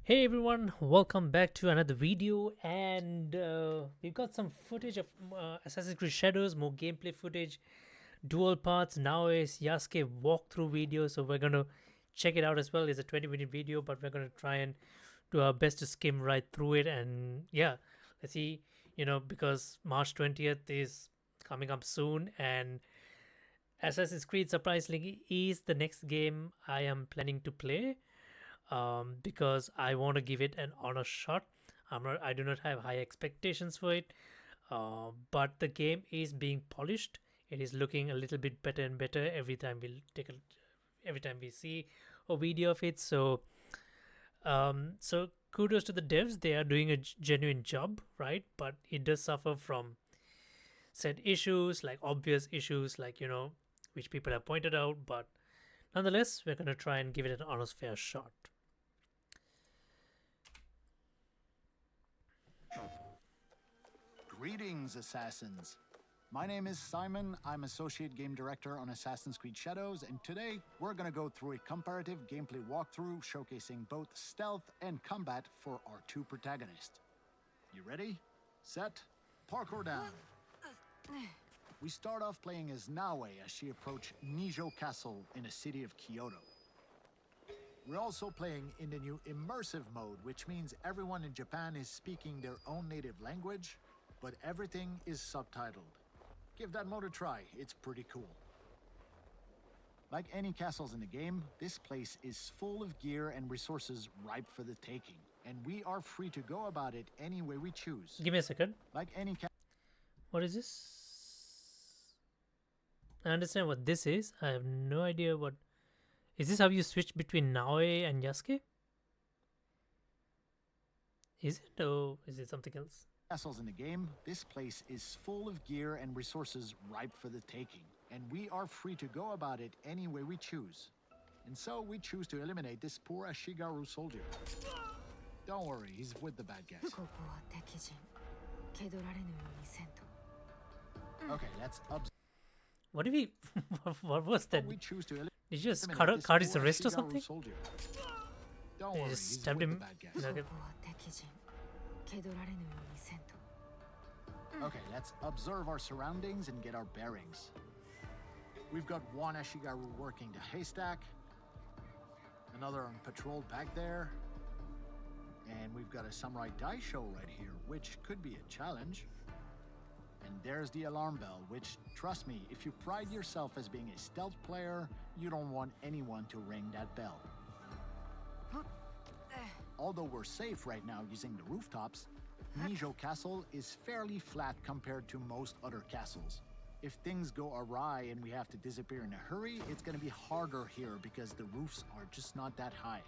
Hey everyone, welcome back to another video, and we've got some footage of Assassin's Creed Shadows, more gameplay footage, dual parts, now is Yasuke walkthrough video, so we're gonna check it out as well. It's a 20-minute video, but we're gonna try and do our best to skim right through it, and yeah, let's see, because March 20th is coming up soon, and Assassin's Creed surprisingly is the next game I am planning to play because I want to give it an honest shot. I do not have high expectations for it, but the game is being polished. It is looking a little bit better and better every time we see a video of it. So kudos to the devs. They are doing a genuine job, right? But it does suffer from said issues, like obvious issues, like which people have pointed out. But nonetheless, we're gonna try and give it an honest, fair shot. Greetings, Assassins. My name is Simon. I'm Associate Game Director on Assassin's Creed Shadows, and today we're going to go through a comparative gameplay walkthrough showcasing both stealth and combat for our two protagonists. You ready? Set? Parkour down. We start off playing as Naoe as she approaches Nijo Castle in a city of Kyoto. We're also playing in the new immersive mode, which means everyone in Japan is speaking their own native language, but everything is subtitled. Give that mode a try, it's pretty cool. Like any castles in the game, this place is full of gear and resources ripe for the taking, and we are free to go about it any way we choose. Give me a second. Like any What is this? I understand what this is. I have no idea what. Is this how you switch between Naoe and Yasuke? Is it? Or is it something else? Castles in the game, this place is full of gear and resources ripe for the taking, and we are free to go about it any way we choose. And so we choose to eliminate this poor Ashigaru soldier. Don't worry, he's with the bad guys. Okay, let's observe. What did we. What was that? We choose to Did you just eliminate cut this his poor wrist or Ashigaru something? soldier. Don't You worry, just he's stabbed with the him. bad guys. Okay. Okay, let's observe our surroundings and get our bearings. We've got one Ashigaru working the haystack, another on patrol back there, and we've got a samurai daisho right here, which could be a challenge. And there's the alarm bell, which, trust me, if you pride yourself as being a stealth player, you don't want anyone to ring that bell. Although we're safe right now using the rooftops, Nijo Castle is fairly flat compared to most other castles. If things go awry and we have to disappear in a hurry, it's going to be harder here because the roofs are just not that high.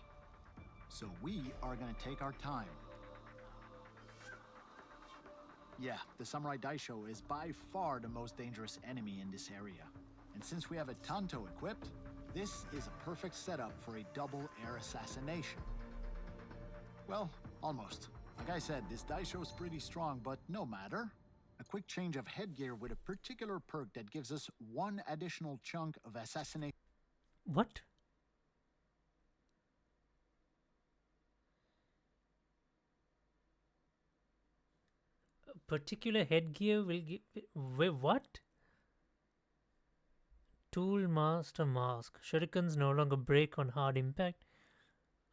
So we are going to take our time. Yeah, the Samurai Daisho is by far the most dangerous enemy in this area. And since we have a Tanto equipped, this is a perfect setup for a double air assassination. Well, almost. Like I said, this Daisho is pretty strong, but no matter. A quick change of headgear with a particular perk that gives us one additional chunk of assassination. What? A particular headgear will give. Wait, what? Tool Master Mask. Shurikens no longer break on hard impact.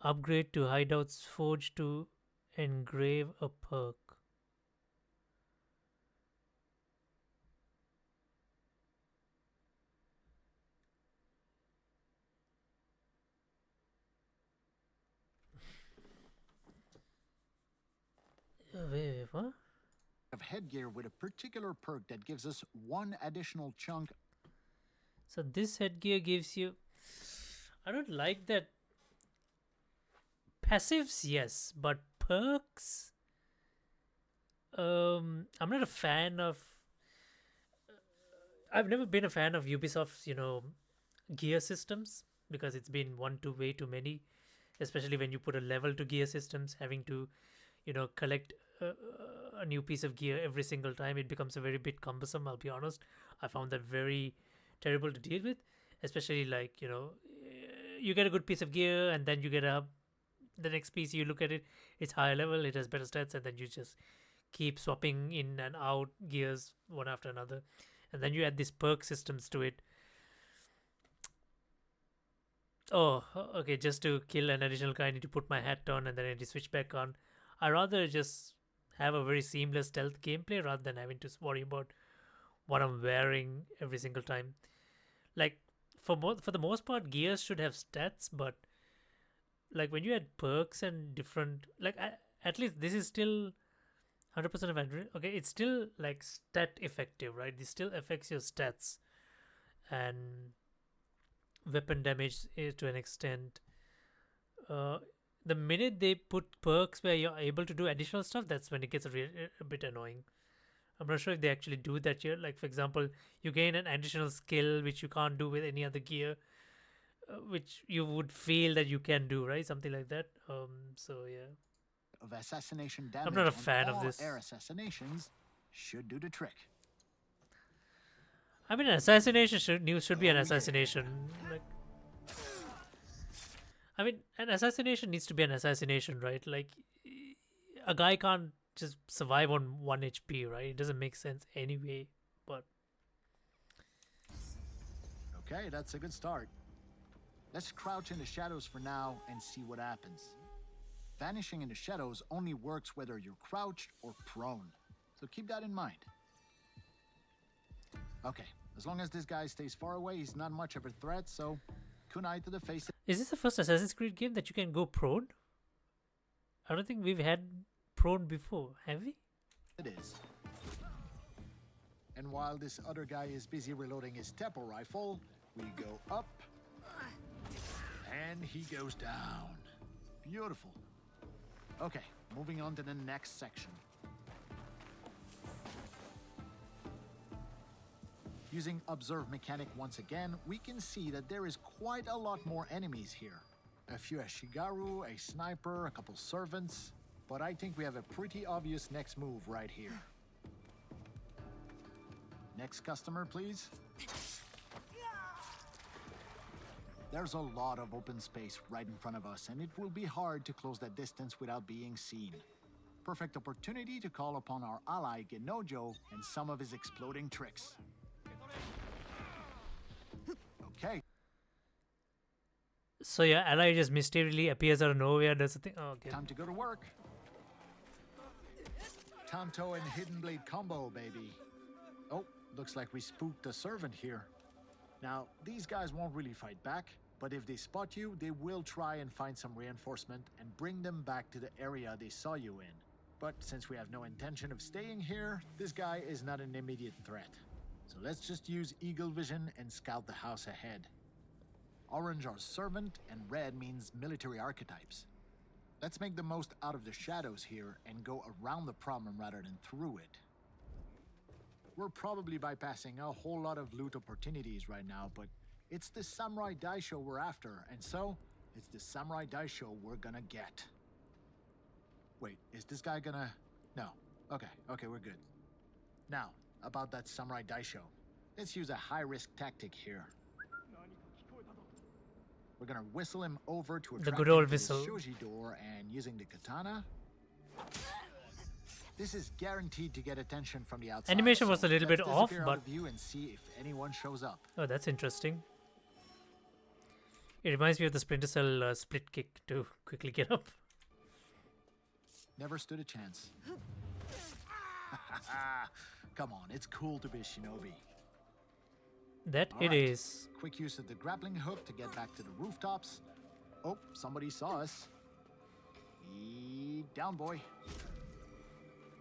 Upgrade to Hideout's Forge to engrave a perk. Wait, what? Of headgear with a particular perk that gives us one additional chunk. So this headgear gives you. I don't like that. Passives, yes, but perks. I'm not a fan of. I've never been a fan of Ubisoft's, gear systems because it's been way too many, especially when you put a level to gear systems, having to, collect a new piece of gear every single time. It becomes a very bit cumbersome. I'll be honest. I found that very terrible to deal with, especially like you get a good piece of gear and then you get a the next piece you look at it, it's higher level, it has better stats, and then you just keep swapping in and out gears one after another, and then you add these perk systems to it. Oh, okay, just to kill an additional guy, I need to put my hat on and then I need to switch back on. I rather just have a very seamless stealth gameplay rather than having to worry about what I'm wearing every single time. Like for the most part, gears should have stats, but like when you add perks and different, like at least this is still 100% of Android. Okay, it's still like stat effective, right? This still affects your stats and weapon damage to an extent. Uh, the minute they put perks where you're able to do additional stuff, that's when it gets a bit annoying. I'm not sure if they actually do that here. Like for example, you gain an additional skill which you can't do with any other gear, which you would feel that you can do, right? Something like that. So yeah, Of assassination I'm damage not a on fan of all this. air assassinations should do the trick. I mean, an assassination should be an assassination. Like, I mean, an assassination needs to be an assassination, right? Like, a guy can't just survive on 1 HP, right? It doesn't make sense anyway. But Okay, that's a good start. Let's crouch in the shadows for now and see what happens. Vanishing in the shadows only works whether you're crouched or prone, so keep that in mind. Okay, as long as this guy stays far away, he's not much of a threat, so kunai to the face. is this the first Assassin's Creed game that you can go prone? I don't think we've had prone before, have we? It is. And while this other guy is busy reloading his tempo rifle, we go up, and he goes down. Beautiful. Okay, moving on to the next section. Using Observe Mechanic once again, we can see that there is quite a lot more enemies here. A few Ashigaru, a sniper, a couple servants, but I think we have a pretty obvious next move right here. Next customer, please. There's a lot of open space right in front of us, and it will be hard to close that distance without being seen. Perfect opportunity to call upon our ally Genojo and some of his exploding tricks. Okay. So your ally just mysteriously appears out of nowhere, does the thing. Oh, okay. Time to go to work. Tanto and Hidden Blade combo, baby. Oh, looks like we spooked a servant here. Now, these guys won't really fight back, but if they spot you, they will try and find some reinforcement and bring them back to the area they saw you in. But since we have no intention of staying here, this guy is not an immediate threat. So let's just use Eagle Vision and scout the house ahead. Orange are servant and red means military archetypes. Let's make the most out of the shadows here and go around the problem rather than through it. We're probably bypassing a whole lot of loot opportunities right now, but it's the Samurai Daisho we're after, and so it's the Samurai Daisho we're gonna get. Wait, is this guy gonna... No. Okay, we're good. Now, about that Samurai Daisho. Let's use a high-risk tactic here. We're gonna whistle him over to attract good old him to the whistle. shoji door, and using the katana... This is guaranteed to get attention from the outside. Animation was so a little let's bit off, disappear out but of view and see if anyone shows up. oh, that's interesting. It reminds me of the Splinter Cell split kick to quickly get up. Never stood a chance. Come on, it's cool to be a shinobi. That All it right. is. Quick use of the grappling hook to get back to the rooftops. Oh, somebody saw us. Down, boy.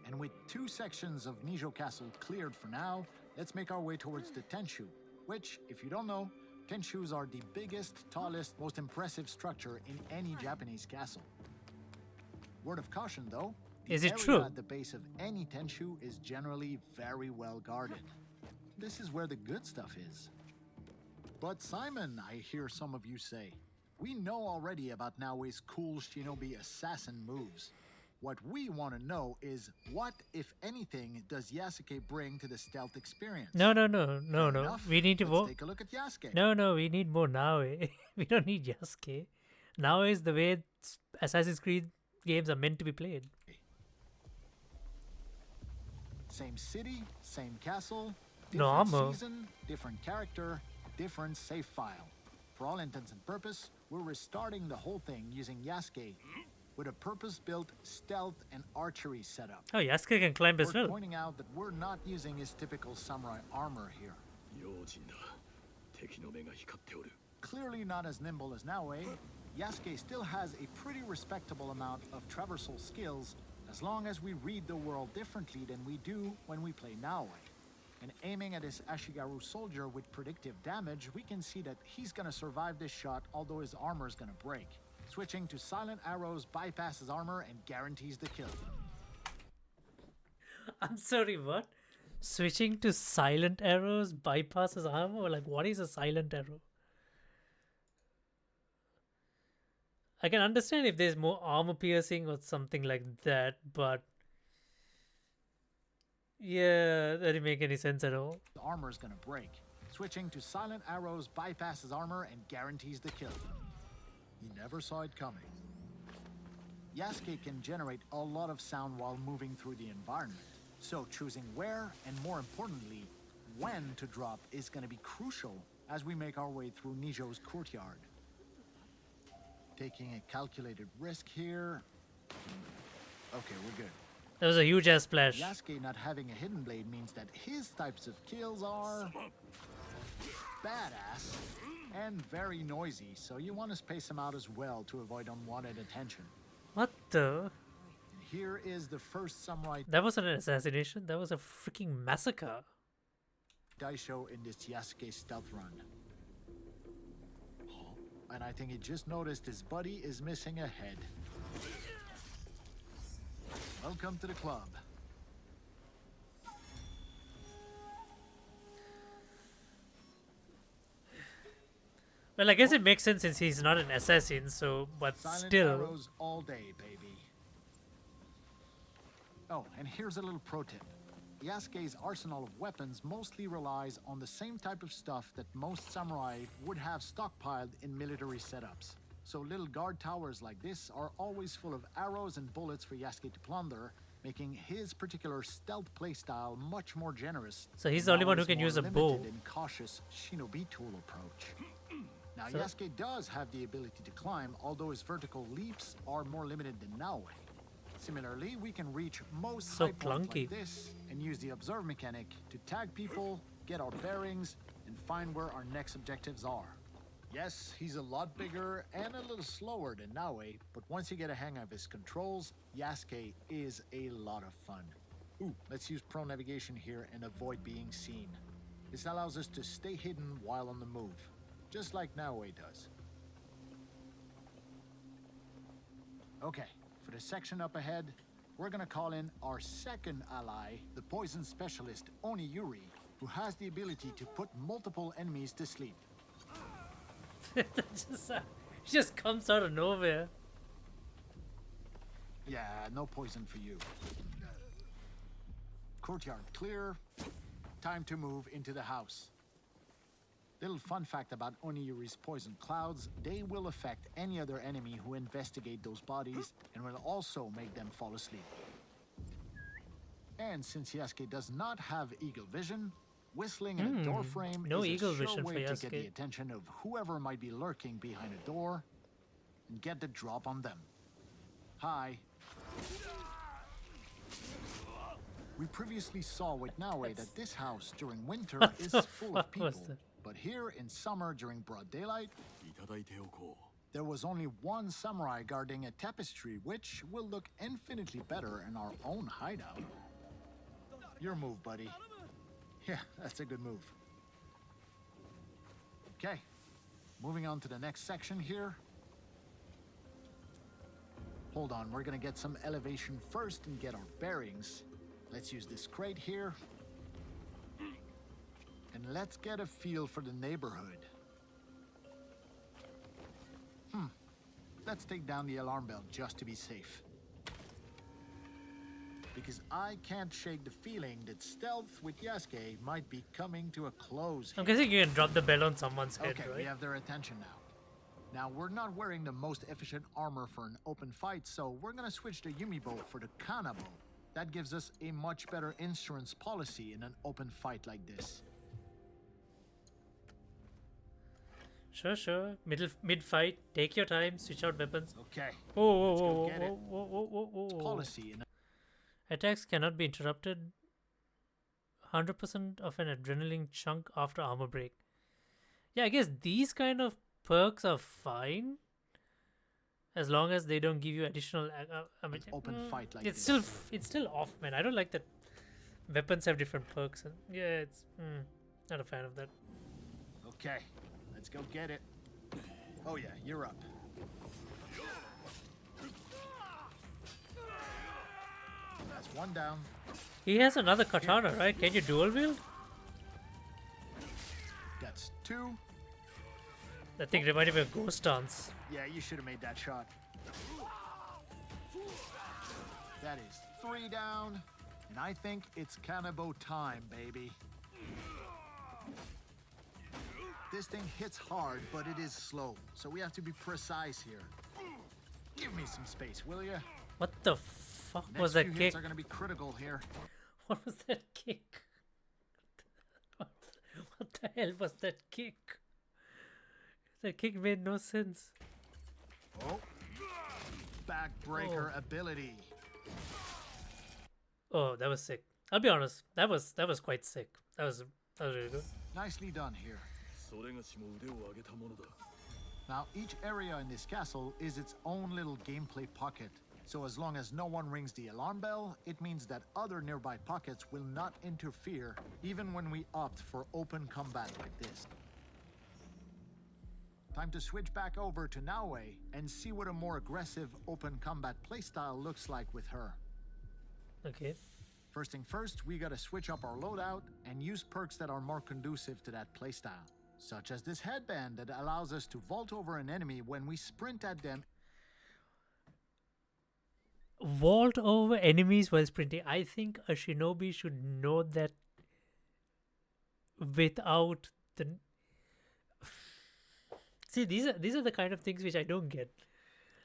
And with 2 sections of Nijo Castle cleared for now, let's make our way towards the Tenshu, which, if you don't know, Tenshus are the biggest, tallest, most impressive structure in any Japanese castle. Word of caution, though. The Is it area true? at the base of any Tenshu is generally very well guarded. This is where the good stuff is. But Simon, I hear some of you say, we know already about Naoe's cool shinobi assassin moves. What we want to know is what, if anything, does Yasuke bring to the stealth experience? No. Fair No. enough. We need to Let's vote. take a look at Yasuke. No, we need more now. We don't need Yasuke. Now is the way Assassin's Creed games are meant to be played. Same city, same castle, No different armor. season, different character, different save file. For all intents and purpose, we're restarting the whole thing using Yasuke with a purpose-built stealth and archery setup. Oh, Yasuke can climb as We're well. pointing out that we're not using his typical samurai armor here. 用心だ。敵の目が光っておる。 Clearly not as nimble as Naoe, Yasuke still has a pretty respectable amount of traversal skills as long as we read the world differently than we do when we play Naoe. And aiming at his Ashigaru soldier with predictive damage, we can see that he's gonna survive this shot although his armor is gonna break. Switching to silent arrows bypasses armor and guarantees the kill. I'm sorry, what? Switching to silent arrows bypasses armor? Like, what is a silent arrow? I can understand if there's more armor piercing or something like that, but yeah, that didn't make any sense at all. The armor is gonna break. Switching to silent arrows bypasses armor and guarantees the kill. He never saw it coming. Yasuke can generate a lot of sound while moving through the environment. So choosing where, and more importantly, when to drop is gonna be crucial as we make our way through Nijo's courtyard. Taking a calculated risk here. Okay, we're good. That was a huge ass splash. Yasuke not having a hidden blade means that his types of kills are badass and very noisy, so you want to space them out as well to avoid unwanted attention. What the? And here is the first samurai That wasn't an assassination, that was a freaking massacre. Daisho in this Yasuke stealth run. And I think he just noticed his buddy is missing a head. Welcome to the club. Well, I guess it makes sense since he's not an assassin, so, but Silent still. arrows all day, baby. Oh, and here's a little pro tip. Yasuke's arsenal of weapons mostly relies on the same type of stuff that most samurai would have stockpiled in military setups. So little guard towers like this are always full of arrows and bullets for Yasuke to plunder, making his particular stealth playstyle much more generous. So he's than the only one who Naoe's can more use a limited bow. and cautious shinobi tool approach. Now, So- Yasuke does have the ability to climb, although his vertical leaps are more limited than Naoe. Similarly, we can reach most So high points clunky. like this and use the observe mechanic to tag people, get our bearings, and find where our next objectives are. Yes, he's a lot bigger and a little slower than Naoe, but once you get a hang of his controls, Yasuke is a lot of fun. Ooh, let's use pro navigation here and avoid being seen. This allows us to stay hidden while on the move, just like Naoe does. Okay, for the section up ahead, we're gonna call in our second ally, the poison specialist Oniyuri, who has the ability to put multiple enemies to sleep. She just comes out of nowhere. Yeah, no poison for you. Courtyard clear. Time to move into the house. Little fun fact about Oniyuri's poison clouds, they will affect any other enemy who investigate those bodies and will also make them fall asleep. And since Yasuke does not have eagle vision, whistling in a door frame no is eagle a sure vision way for to get the Yasuke. attention of whoever might be lurking behind a door and get the drop on them. Hi. We previously saw with Naoe that this house during winter What is the full of fuck was people. that? But here in summer during broad daylight, いただいておこう。 there was only one samurai guarding a tapestry, which will look infinitely better in our own hideout. Your move, buddy. Yeah, that's a good move. Okay, moving on to the next section here. Hold on, we're gonna get some elevation first and get our bearings. Let's use this crate here. And let's get a feel for the neighborhood. Let's take down the alarm bell just to be safe. Because I can't shake the feeling that stealth with Yasuke might be coming to a close I'm here. guessing you can drop the bell on someone's head, Okay, we right? have their attention now. Now, we're not wearing the most efficient armor for an open fight, so we're gonna switch the Yumi bow for the Kana bow. That gives us a much better insurance policy in an open fight like this. Sure, sure. Mid fight, take your time, switch out weapons. Okay. Whoa, whoa, Let's go whoa, get whoa, it. whoa, whoa, whoa, whoa, whoa. Policy in Attacks cannot be interrupted. 100% of an adrenaline chunk after armor break. Yeah, I guess these kind of perks are fine. As long as they don't give you additional, I mean, open fight like it's this. it's still off, man. I don't like that weapons have different perks. And yeah, it's not a fan of that. Okay, let's go get it. Oh yeah, you're up. That's one down. He has another katana, right? Can you dual wield? That's two. That thing reminded me of Ghost Dance. Yeah, you should have made that shot. That is three down. And I think it's Kanabo time, baby. This thing hits hard, but it is slow. So we have to be precise here. Give me some space, will ya? What the fuck Next was that few kick? hits are gonna be critical here. What was that kick? What the hell was that kick? That kick made no sense. Oh. Backbreaker ability. Oh, that was sick. I'll be honest. That was quite sick. That was really good. Nicely done here. それがしも腕を上げたものだ Now, each area in this castle is its own little gameplay pocket. So as long as no one rings the alarm bell, it means that other nearby pockets will not interfere, even when we opt for open combat like this. Time to switch back over to Naoe and see what a more aggressive open combat playstyle looks like with her. Okay. First thing first, we gotta switch up our loadout and use perks that are more conducive to that playstyle. Such as this headband that allows us to vault over an enemy when we sprint at them. Vault over enemies while sprinting. I think a shinobi should know that without the. See, these are the kind of things which I don't get.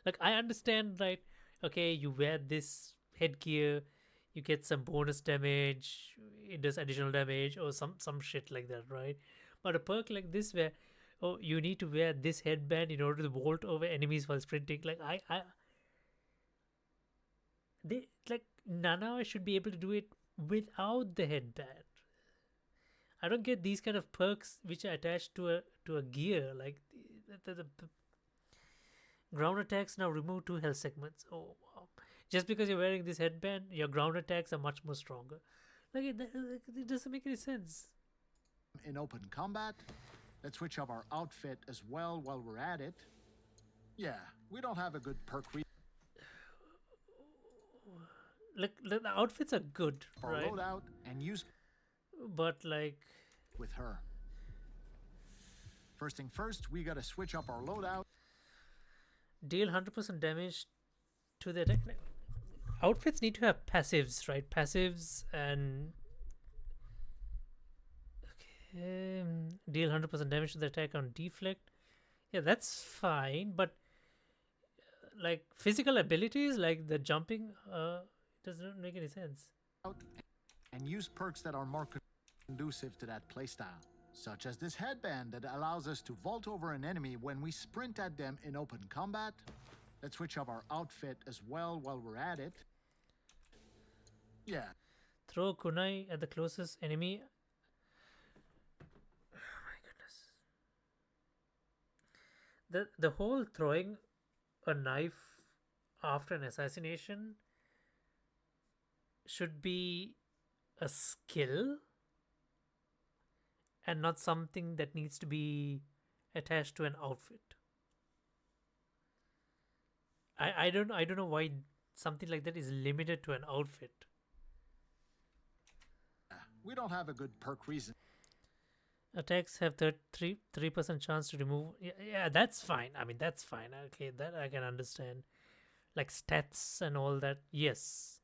Like, I understand, right? Okay, you wear this headgear, you get some bonus damage, it does additional damage, or some shit like that, right? But a perk like this where, oh, you need to wear this headband in order to vault over enemies while sprinting. Like, they, like, Nana should be able to do it without the headband. I don't get these kind of perks which are attached to a gear. Like, the ground attacks now remove 2 health segments. Oh wow! Just because you're wearing this headband, your ground attacks are much more stronger. Like, it doesn't make any sense. In open combat, let's switch up our outfit as well while we're at it. Yeah, we don't have a good perk Like, the outfits are good, our right? loadout and use But like, with her. First thing first, we gotta switch up our loadout. deal 100% damage to the attack. Outfits need to have passives, right? Passives and okay, deal 100% damage to the attack on deflect. Yeah, that's fine, but like physical abilities like the jumping, doesn't make any sense. And use perks that are more conducive to that playstyle, such as this headband that allows us to vault over an enemy when we sprint at them in open combat. Let's switch up our outfit as well while we're at it. Yeah. Throw kunai at the closest enemy. Oh my goodness. The whole throwing a knife after an assassination should be a skill and not something that needs to be attached to an outfit. I don't know why something like that is limited to an outfit. We don't have a good perk reason. Attacks have 3% chance to remove. Yeah, that's fine. I mean, that's fine. Okay, that I can understand. Like stats and all that, yes.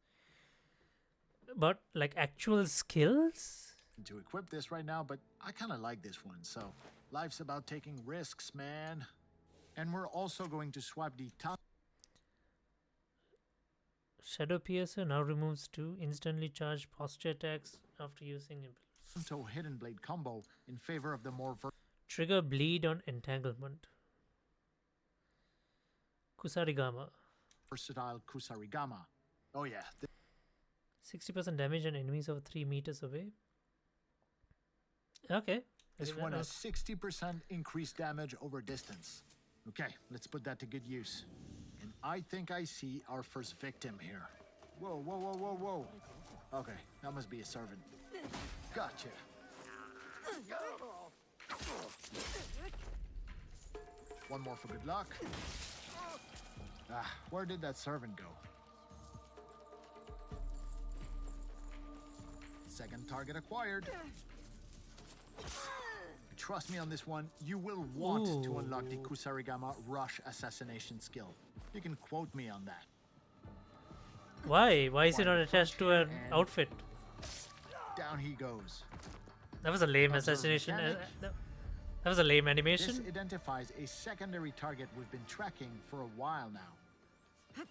But like actual skills? To equip this right now, but I kind of like this one. So life's about taking risks, man. And we're also going to swap the Shadow Piercer now removes 2 instantly charged posture attacks after using it. Tanto Hidden Blade combo in favor of the more Trigger bleed on entanglement. Kusarigama. versatile Kusarigama. Oh yeah, 60% damage on enemies over 3 meters away. Okay. this Maybe one that has 60% increased damage over distance. Okay, let's put that to good use. And I think I see our first victim here. Whoa, whoa, whoa, whoa, whoa. Okay, that must be a servant. Gotcha. One more for good luck. Ah, where did that servant go? Second target acquired. Trust me on this one, you will want to unlock the Ooh. Kusarigama Rush Assassination skill. You can quote me on that. Why? Why is it not One attached to punch an and- outfit? Down he goes. That was a lame Observe assassination. mechanic. That was a lame This animation. identifies a secondary target we've been tracking for a while now.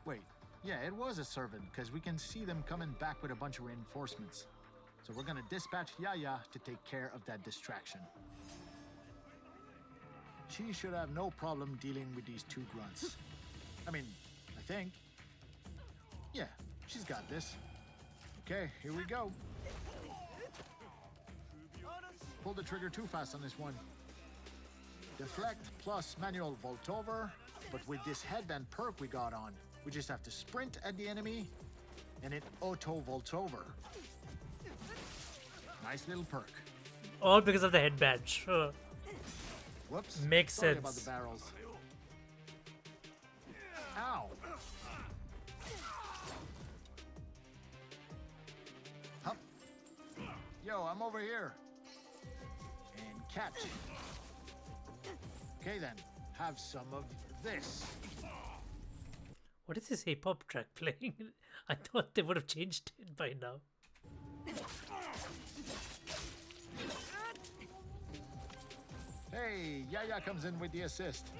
Wait, yeah, it was a servant, because we can see them coming back with a bunch of reinforcements. So we're gonna dispatch Yaya to take care of that distraction. She should have no problem dealing with these 2 grunts. I mean, I think. Yeah, she's got this. Okay, here we go. Pull the trigger too fast on this one. Deflect plus manual vault over, but with this headband perk we got on, we just have to sprint at the enemy and it auto vaults over. Nice little perk. All because of the headband. Sure. Whoops. Makes Sorry about sense. the barrels. Ow. Hup. Yo, I'm over here. And catch. Okay then, have some of this. What is this hip hop track playing? I thought they would have changed it by now. Hey, Yaya comes in with the assist.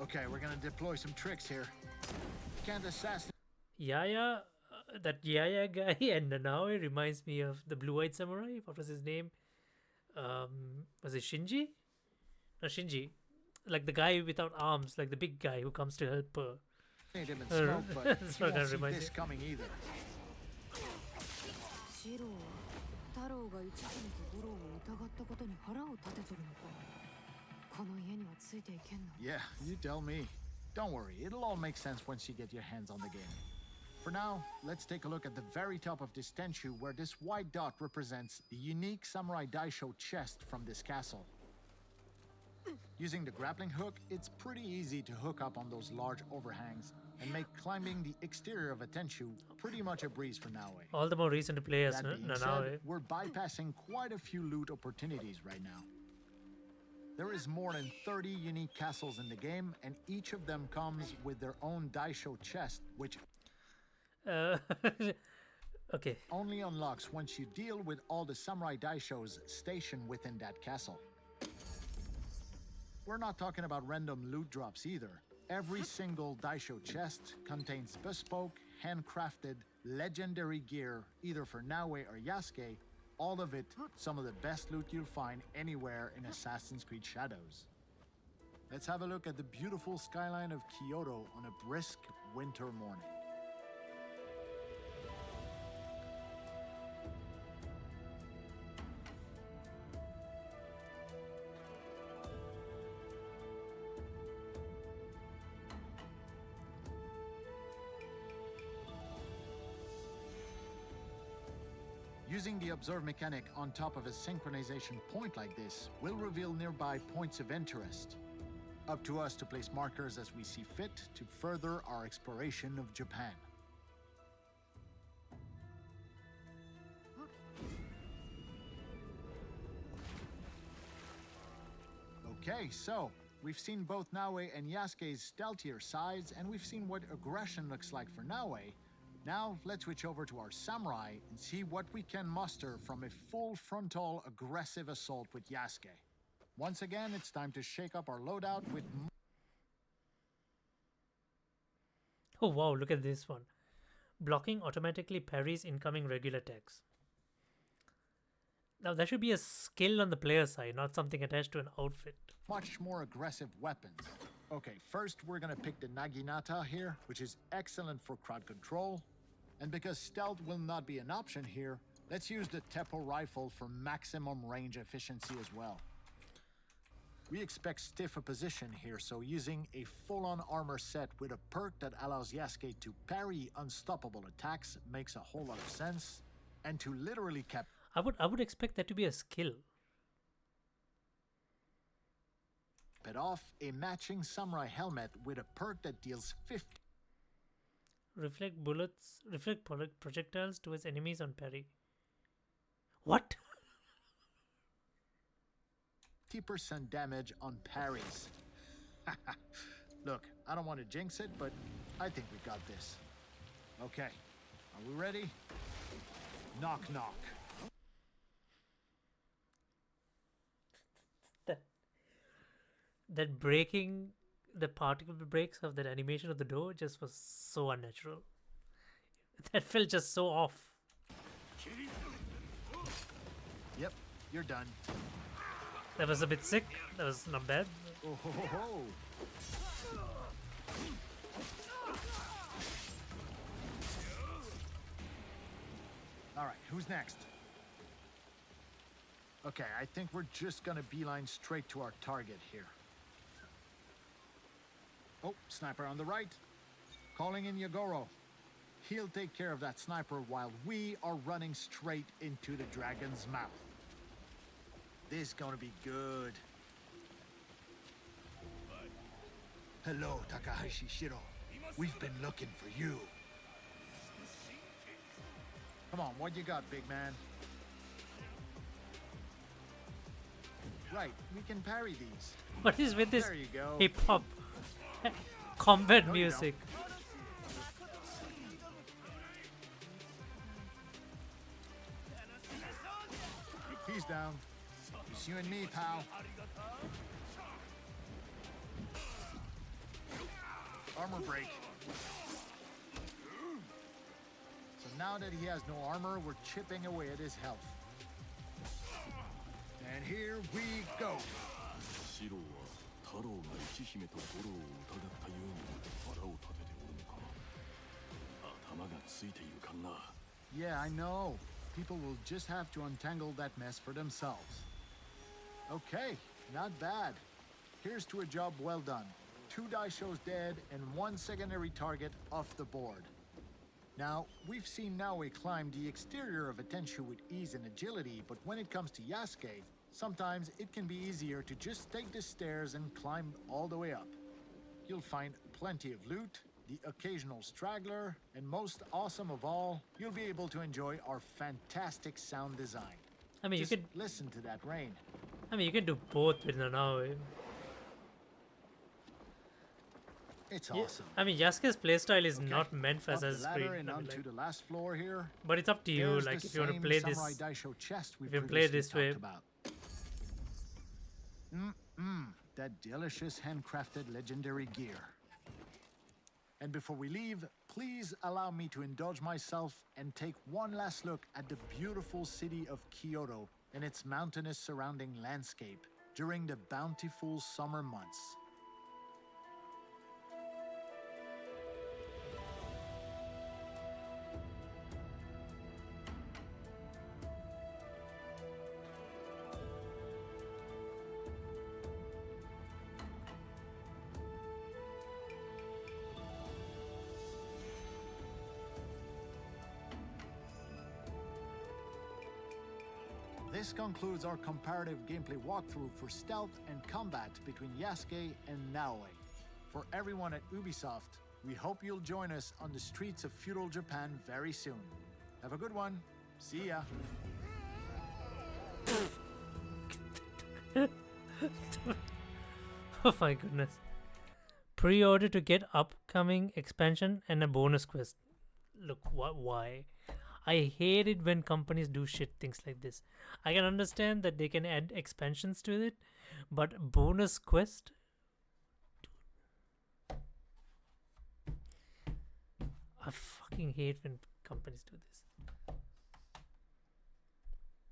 Okay, we're gonna deploy some tricks here. Can't assassinate. Yaya, that Yaya guy and Nanaue reminds me of the blue-eyed samurai. What was his name? Was it Shinji? No, Shinji. Like the guy without arms, like the big guy who comes to help her. Him in smoke, but That's he what won't that see reminds this me. coming either. シロは太郎が一途にと五郎を疑ったことに腹を立てとるのか。この家にはついていけんの。 Yeah, you tell me. Don't worry, it'll all make sense once you get your hands on the game. For now, let's take a look at the very top of this Tenchu where this white dot represents the unique Samurai Daisho chest from this castle. Using the grappling hook, it's pretty easy to hook up on those large overhangs and make climbing the exterior of a Tenchu pretty much a breeze for Naue. All the more reason to play as That being Nanaue. said, we're bypassing quite a few loot opportunities right now. There is more than 30 unique castles in the game, and each of them comes with their own Daisho chest, which Okay. only unlocks once you deal with all the Samurai Daishos stationed within that castle. We're not talking about random loot drops either. Every single Daisho chest contains bespoke, handcrafted, legendary gear, either for Naue or Yasuke. All of it, some of the best loot you'll find anywhere in Assassin's Creed Shadows. Let's have a look at the beautiful skyline of Kyoto on a brisk winter morning. Using the observe mechanic on top of a synchronization point like this will reveal nearby points of interest. Up to us to place markers as we see fit to further our exploration of Japan. Okay, so we've seen both Naue and Yasuke's stealthier sides, and we've seen what aggression looks like for Naue. Now, let's switch over to our samurai and see what we can muster from a full frontal aggressive assault with Yasuke. Once again, it's time to shake up our loadout with Oh wow, look at this one. Blocking automatically parries incoming regular attacks. Now that should be a skill on the player side, not something attached to an outfit. much more aggressive weapons. Okay, first we're gonna pick the Naginata here, which is excellent for crowd control. And because stealth will not be an option here, let's use the Teppo rifle for maximum range efficiency as well. We expect stiff opposition here, so using a full-on armor set with a perk that allows Yasuke to parry unstoppable attacks makes a whole lot of sense. And to literally cap I would expect that to be a skill. it off, a matching samurai helmet with a perk that deals 50 Reflect projectiles towards enemies on parry. What? 50% damage on parries. Look, I don't want to jinx it, but I think we got this. Okay, are we ready? Knock, knock. That breaking the particle breaks of that animation of the door just was so unnatural. That felt just so off. Yep, you're done. That was a bit sick. That was not bad. Oh ho ho ho. All right, who's next? Okay, I think we're just gonna beeline straight to our target here. Oh, sniper on the right. Calling in Yagoro. He'll take care of that sniper while we are running straight into the dragon's mouth. This is gonna be good. Hello, Takahashi Shiro. We've been looking for you. Come on, what you got, big man? Right, we can parry these. What is with this There you go. hip hop combat No, you music? He's down. It's you and me, pal. Armor break. So now that he has no armor, we're chipping away at his health. And here we go. シロは太郎が一姫と五郎を疑ったように腹を立てておるのか。頭がついているかな。Yeah, I know. People will just have to untangle that mess for themselves. Okay, not bad. Here's to a job well done. 2 Daishos dead and 1 secondary target off the board. Now, we've seen Naoe climb the exterior of a Tenshu with ease and agility, but when it comes to Yasuke, sometimes it can be easier to just take the stairs and climb all the way up. You'll find plenty of loot, the occasional straggler, and most awesome of all, you'll be able to enjoy our fantastic sound design. I mean, Just you could. listen to that rain. I mean, you can do both with Nanaue. It's Yeah, awesome. I mean, Yasuke's playstyle is Okay, not meant for up the Assassin's Creed. ladder and I mean, onto like, the last floor here. but it's up to you. There's Like, the if you want to same play this, Samurai Daisho chest we if you play previously this way- talked about. That delicious handcrafted legendary gear. And before we leave, please allow me to indulge myself and take one last look at the beautiful city of Kyoto and its mountainous surrounding landscape during the bountiful summer months. This concludes our comparative gameplay walkthrough for stealth and combat between Yasuke and Naoe. For everyone at Ubisoft, we hope you'll join us on the streets of feudal Japan very soon. Have a good one. See ya. oh my goodness. Pre-order to get upcoming expansion and a bonus quest. Look, why? I hate it when companies do shit things like this. I can understand that they can add expansions to it, But bonus quest, I fucking hate when companies do this.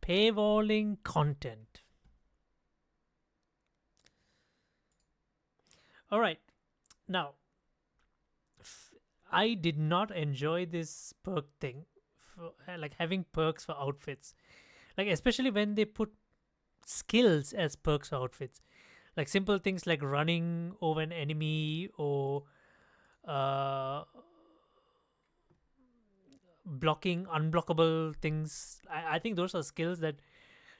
Paywalling content. All right, now I did not enjoy this perk thing, for, like having perks for outfits, like especially when they put skills as perks for outfits, like simple things like running over an enemy or uh, blocking unblockable things. I think those are skills that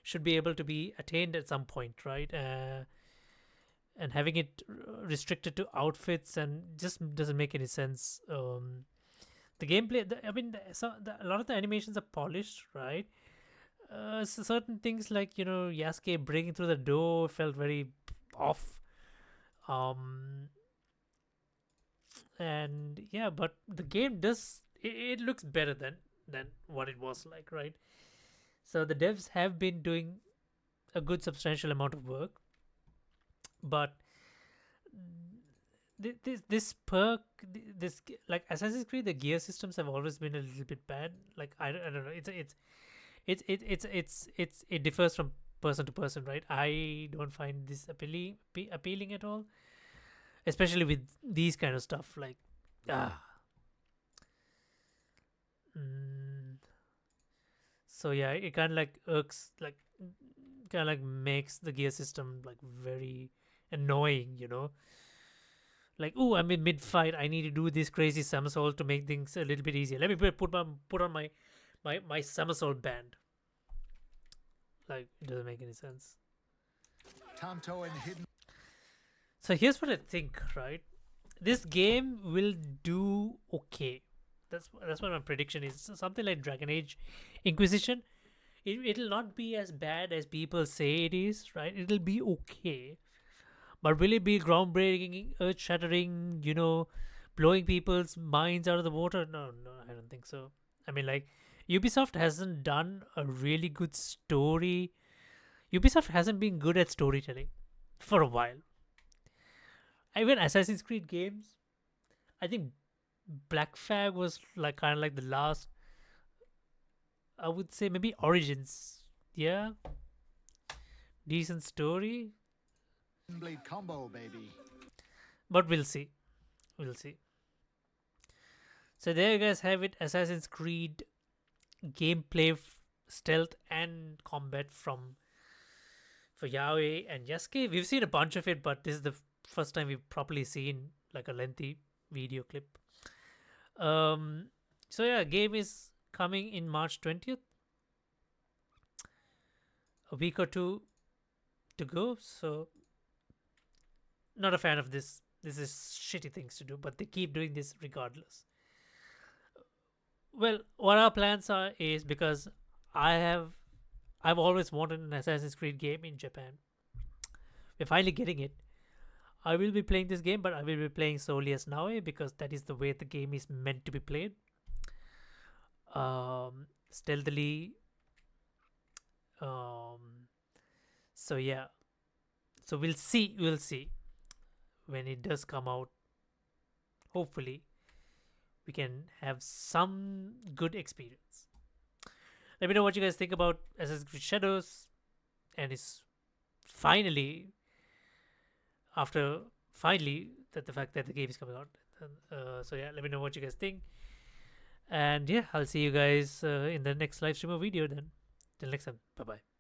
should be able to be attained at some point, right? And having it restricted to outfits and just doesn't make any sense. The gameplay, I mean, a lot of the animations are polished, right? Certain things like, you know, Yasuke breaking through the door felt very off. And yeah, but the game does, it looks better than what it was like, right? So the devs have been doing a good substantial amount of work, but this perk, like Assassin's Creed, the gear systems have always been a little bit bad. Like I don't know, it differs from person to person, right? I don't find this appealing at all, especially with these kind of stuff. Like so yeah, it kind of like irks, like kind of like makes the gear system like very annoying, you know. Like, oh, I'm in mid fight, I need to do this crazy somersault to make things a little bit easier. Let me put on my somersault band. Like, it doesn't make any sense. Tanto and hidden. So here's what I think, right? This game will do okay. That's what my prediction is. Something like Dragon Age Inquisition. It'll not be as bad as people say it is, right? It'll be okay. But will it be groundbreaking, earth shattering, you know, blowing people's minds out of the water? No, I don't think so. I mean, like, Ubisoft hasn't done a really good story. Ubisoft hasn't been good at storytelling for a while. Even Assassin's Creed games, I think Black Flag was like kind of like the last. I would say maybe Origins. Yeah, decent story. Blade combo, baby. But we'll see. We'll see. So there you guys have it. Assassin's Creed gameplay, stealth and combat for Yaoi and Yasuke. We've seen a bunch of it, but this is the first time we've properly seen like a lengthy video clip. So yeah, game is coming in March 20th. A week or two to go. So not a fan of this. This is shitty things to do, but they keep doing this regardless. Well, what our plans are is, because I've always wanted an Assassin's Creed game in Japan. We're finally getting it. I will be playing this game, but I will be playing solely as Naoe because that is the way the game is meant to be played. Stealthily. So yeah. So we'll see. We'll see when it does come out. Hopefully, we can have some good experience. Let me know what you guys think about Assassin's Creed Shadows, and it's finally, after that the fact that the game is coming out. So yeah, let me know what you guys think, and yeah, I'll see you guys in the next live stream or video then. Till next time, bye bye.